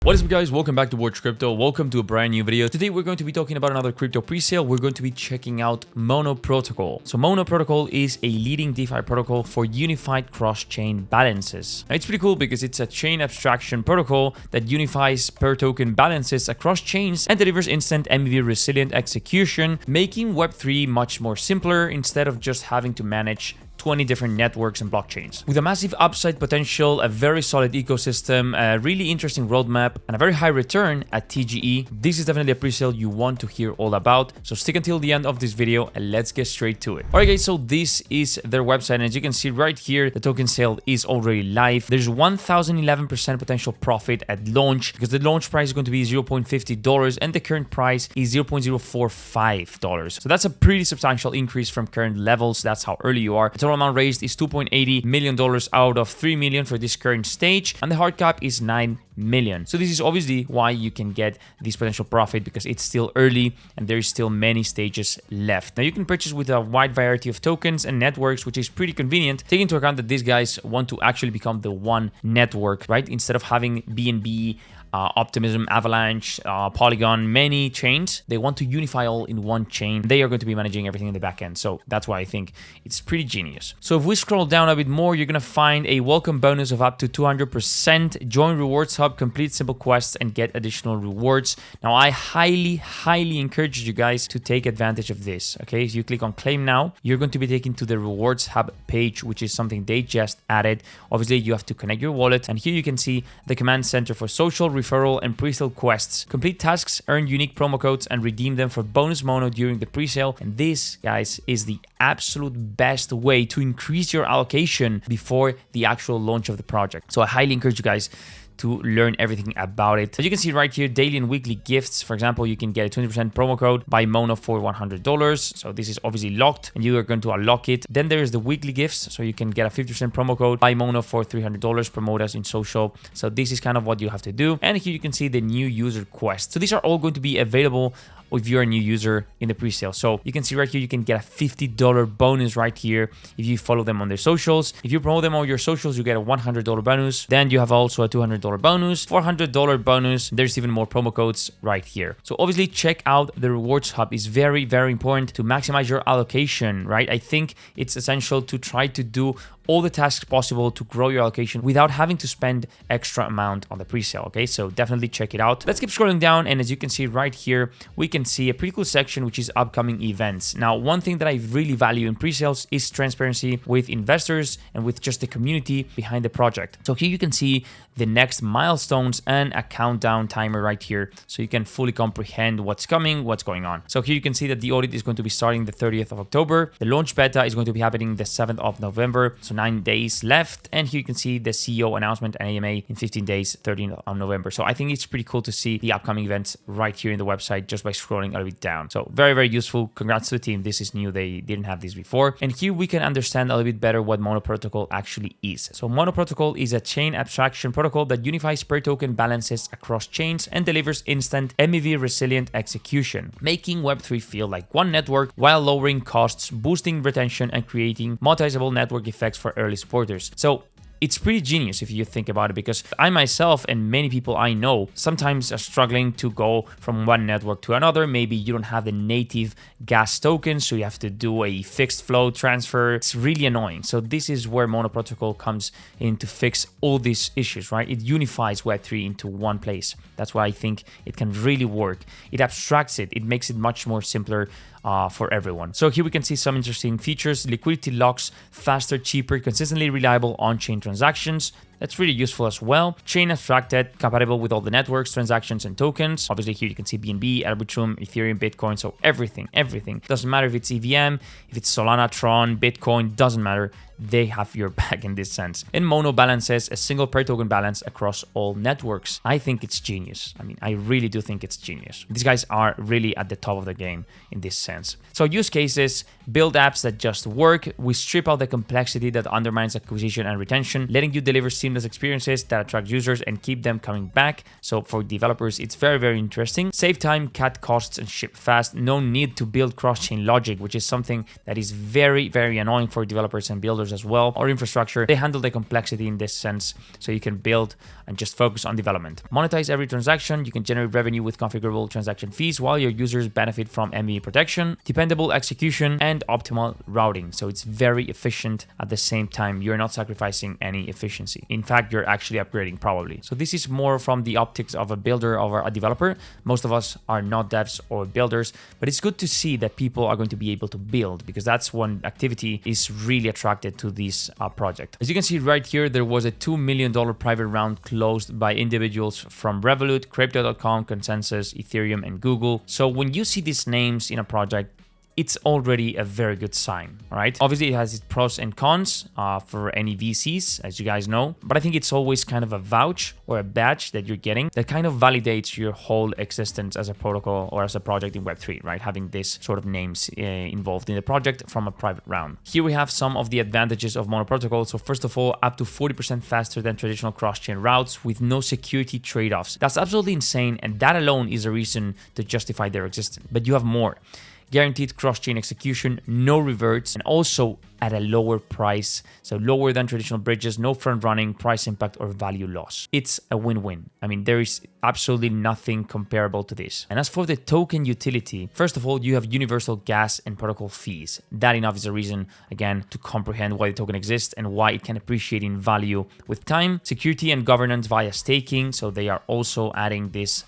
What is up, guys? Welcome back to Watch Crypto. Welcome to a brand new video. Today we're going to be talking about another crypto pre-sale. We're going to be checking out monoprotocol. So monoprotocol is a leading DeFi protocol for unified cross-chain balances. Now, it's pretty cool because it's a chain abstraction protocol that unifies per token balances across chains and delivers instant MEV resilient execution, making Web3 much more simpler instead of just having to manage 20 different networks and blockchains. With a massive upside potential, a very solid ecosystem, a really interesting roadmap, and a very high return at TGE, this is definitely a pre-sale you want to hear all about. So stick until the end of this video and let's get straight to it. Alright guys, so this is their website, and as you can see right here, the token sale is already live. There's 1011% potential profit at launch because the launch price is going to be $0.50 and the current price is $0.045. So that's a pretty substantial increase from current levels. That's how early you are. The total amount raised is $2.80 million out of $3 million for this current stage, and the hard cap is $9 million. So this is obviously why you can get this potential profit, because it's still early and there is still many stages left. Now you can purchase with a wide variety of tokens and networks, which is pretty convenient, taking into account that these guys want to actually become the one network, right? Instead of having BNB, Optimism, Avalanche, Polygon, many chains, they want to unify all in one chain. They are going to be managing everything in the back end. So that's why I think it's pretty genius. So if we scroll down a bit more, you're going to find a welcome bonus of up to 200%. Join Rewards Hub, complete simple quests, and get additional rewards. Now, I highly encourage you guys to take advantage of this. Okay, if you click on claim now, you're going to be taken to the Rewards Hub page, which is something they just added. Obviously, you have to connect your wallet. And here you can see the command center for social, referral, and pre-sale quests. Complete tasks, earn unique promo codes, and redeem them for bonus mono during the pre-sale. And this, guys, is the absolute best way to increase your allocation before the actual launch of the project. So I highly encourage you guys to learn everything about it. So you can see right here, daily and weekly gifts. For example, you can get a 20% promo code, buy mono for $100. So this is obviously locked and you are going to unlock it. Then there is the weekly gifts. So you can get a 50% promo code, buy mono for $300, promote us in social. So this is kind of what you have to do. And here you can see the new user quest. So these are all going to be available if you're a new user in the pre-sale. So you can see right here, you can get a $50 bonus right here if you follow them on their socials. If you promote them on your socials, you get a $100 bonus. Then you have also a $200 bonus, $400 bonus. There's even more promo codes right here. So obviously check out the Rewards Hub. It's very important to maximize your allocation, right? I think it's essential to try to do all the tasks possible to grow your allocation without having to spend extra amount on the pre-sale. Okay, so definitely check it out. Let's keep scrolling down, and as you can see right here, we can see a pretty cool section which is upcoming events. Now, one thing that I really value in pre-sales is transparency with investors and with just the community behind the project. So here you can see the next milestones and a countdown timer right here, so you can fully comprehend what's coming, what's going on. So here you can see that the audit is going to be starting the 30th of October. The launch beta is going to be happening the 7th of November. So 9 days left. And here you can see the CEO announcement and AMA in 15 days, 13th of November. So I think it's pretty cool to see the upcoming events right here in the website just by scrolling a little bit down. So very useful. Congrats to the team. This is new. They didn't have this before. And here we can understand a little bit better what monoprotocol actually is. So monoprotocol is a chain abstraction protocol that unifies per token balances across chains and delivers instant MEV resilient execution, making Web3 feel like one network while lowering costs, boosting retention, and creating monetizable network effects for early supporters. So it's pretty genius if you think about it, because I myself and many people I know sometimes are struggling to go from one network to another. Maybe you don't have the native gas token, so you have to do a fixed flow transfer. It's really annoying. So this is where monoprotocol comes in to fix all these issues, right? It unifies Web3 into one place. That's why I think it can really work. It abstracts it. It makes it much more simpler for everyone. So here we can see some interesting features: liquidity locks, faster, cheaper, consistently reliable on-chain transactions. That's really useful as well. Chain abstracted, compatible with all the networks, transactions, and tokens. Obviously here you can see BNB, Arbitrum, Ethereum, Bitcoin. So everything. Doesn't matter if it's EVM, if it's Solana, Tron, Bitcoin, doesn't matter. They have your back in this sense. And mono balances a single per token balance across all networks. I think it's genius. I mean, I really do think it's genius. These guys are really at the top of the game in this sense. So use cases, build apps that just work. We strip out the complexity that undermines acquisition and retention, letting you deliver seamless seamless experiences that attract users and keep them coming back. So for developers, it's very, very interesting. Save time, cut costs, and ship fast. No need to build cross-chain logic, which is something that is very, very annoying for developers and builders as well, or infrastructure. They handle the complexity in this sense, so you can build and just focus on development. Monetize every transaction. You can generate revenue with configurable transaction fees while your users benefit from MVE protection, dependable execution, and optimal routing. So it's very efficient at the same time. You're not sacrificing any efficiency. In fact, you're actually upgrading probably. So this is more from the optics of a builder or a developer. Most of us are not devs or builders, but it's good to see that people are going to be able to build, because that's one activity is really attracted to this project. As you can see right here, there was a $2 million private round closed by individuals from Revolut, Crypto.com, Consensus, Ethereum, and Google. So when you see these names in a project, it's already a very good sign, right? Obviously, it has its pros and cons for any VCs, as you guys know, but I think it's always kind of a vouch or a badge that you're getting that kind of validates your whole existence as a protocol or as a project in Web3, right? Having this sort of names involved in the project from a private round. Here we have some of the advantages of monoprotocol. So first of all, up to 40% faster than traditional cross-chain routes with no security trade-offs. That's absolutely insane, and that alone is a reason to justify their existence. But you have more. Guaranteed cross-chain execution, no reverts, and also at a lower price. So lower than traditional bridges, no front-running, price impact, or value loss. It's a win-win. I mean, there is absolutely nothing comparable to this. And as for the token utility, first of all, you have universal gas and protocol fees. That enough is a reason, again, to comprehend why the token exists and why it can appreciate in value with time. Security and governance via staking. So they are also adding this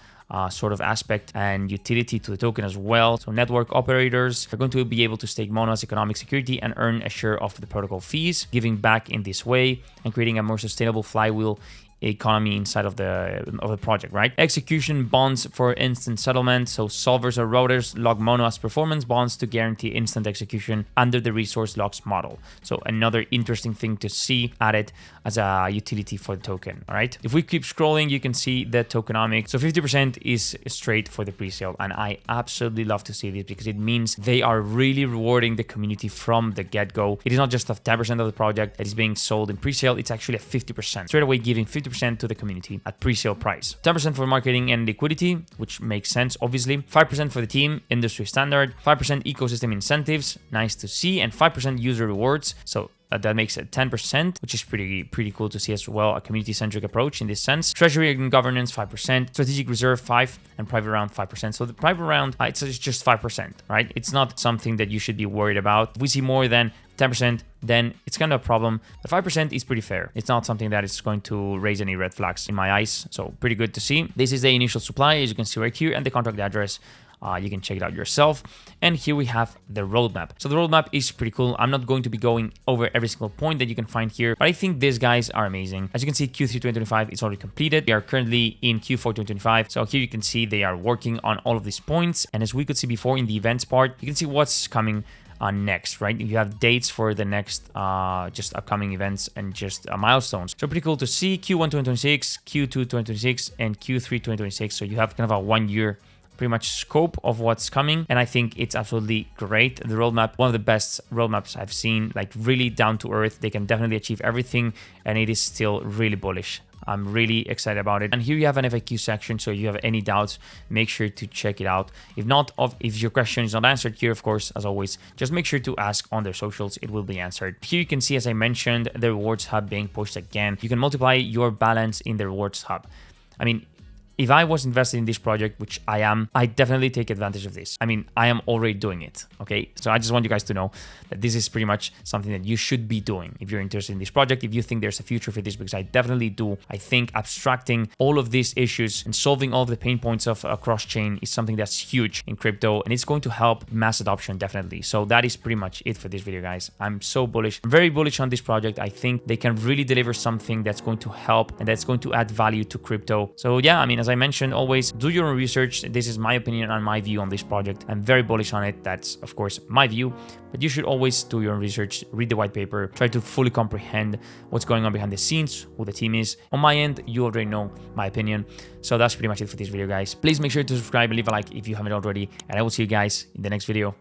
sort of aspect and utility to the token as well. So network operators are going to be able to stake Mono as economic security and earn a share of the protocol fees, giving back in this way and creating a more sustainable flywheel economy inside of the project, right? Execution bonds for instant settlement. So solvers or routers log Mono as performance bonds to guarantee instant execution under the resource logs model. So another interesting thing to see added as a utility for the token, all right? If we keep scrolling, you can see the tokenomics. So 50% is straight for the pre-sale, and I absolutely love to see this because it means they are really rewarding the community from the get-go. It is not just a 10% of the project that is being sold in pre-sale, it's actually a 50%. Straight away giving 50% to the community at pre-sale price. 10% for marketing and liquidity, which makes sense, obviously. 5% for the team, industry standard. 5% ecosystem incentives, nice to see. And 5% user rewards. So that makes it 10%, which is pretty cool to see as well. A community-centric approach in this sense. Treasury and governance, 5%. Strategic reserve, 5%. And private round, 5%. So the private round, it's just 5%, right? It's not something that you should be worried about. If we see more than 10%, then it's kind of a problem. But 5% is pretty fair. It's not something that is going to raise any red flags in my eyes. So pretty good to see. This is the initial supply, as you can see right here, and the contract address. You can check it out yourself. And here we have the roadmap. So the roadmap is pretty cool. I'm not going to be going over every single point that you can find here, but I think these guys are amazing. As you can see, Q3 2025 is already completed. We are currently in Q4 2025. So here you can see they are working on all of these points. And as we could see before in the events part, you can see what's coming next, right? You have dates for the next just upcoming events and just milestones. So pretty cool to see Q1 2026, Q2 2026, and Q3 2026. So you have kind of a 1 year pretty much scope of what's coming, and I think it's absolutely great. The roadmap, one of the best roadmaps I've seen, like really down to earth. They can definitely achieve everything, and it is still really bullish. I'm really excited about it. And here you have an FAQ section, so if you have any doubts, make sure to check it out. If not, if your question is not answered here, of course, as always, just make sure to ask on their socials. It will be answered. Here you can see, as I mentioned, the rewards hub being pushed again. You can multiply your balance in the rewards hub. I mean, if I was invested in this project, which I am, I definitely take advantage of this. I mean, I am already doing it, okay? So I just want you guys to know that this is pretty much something that you should be doing if you're interested in this project, if you think there's a future for this, because I definitely do. I think abstracting all of these issues and solving all of the pain points of a cross-chain is something that's huge in crypto, and it's going to help mass adoption, definitely. So that is pretty much it for this video, guys. I'm so bullish. I'm very bullish on this project. I think they can really deliver something that's going to help and that's going to add value to crypto. So yeah, I mean, as I mentioned, always do your own research. This is my opinion and my view on this project. I'm very bullish on it. That's, of course, my view, but you should always do your own research, read the white paper, try to fully comprehend what's going on behind the scenes, who the team is. On my end, you already know my opinion. So that's pretty much it for this video, guys. Please make sure to subscribe and leave a like if you haven't already, and I will see you guys in the next video.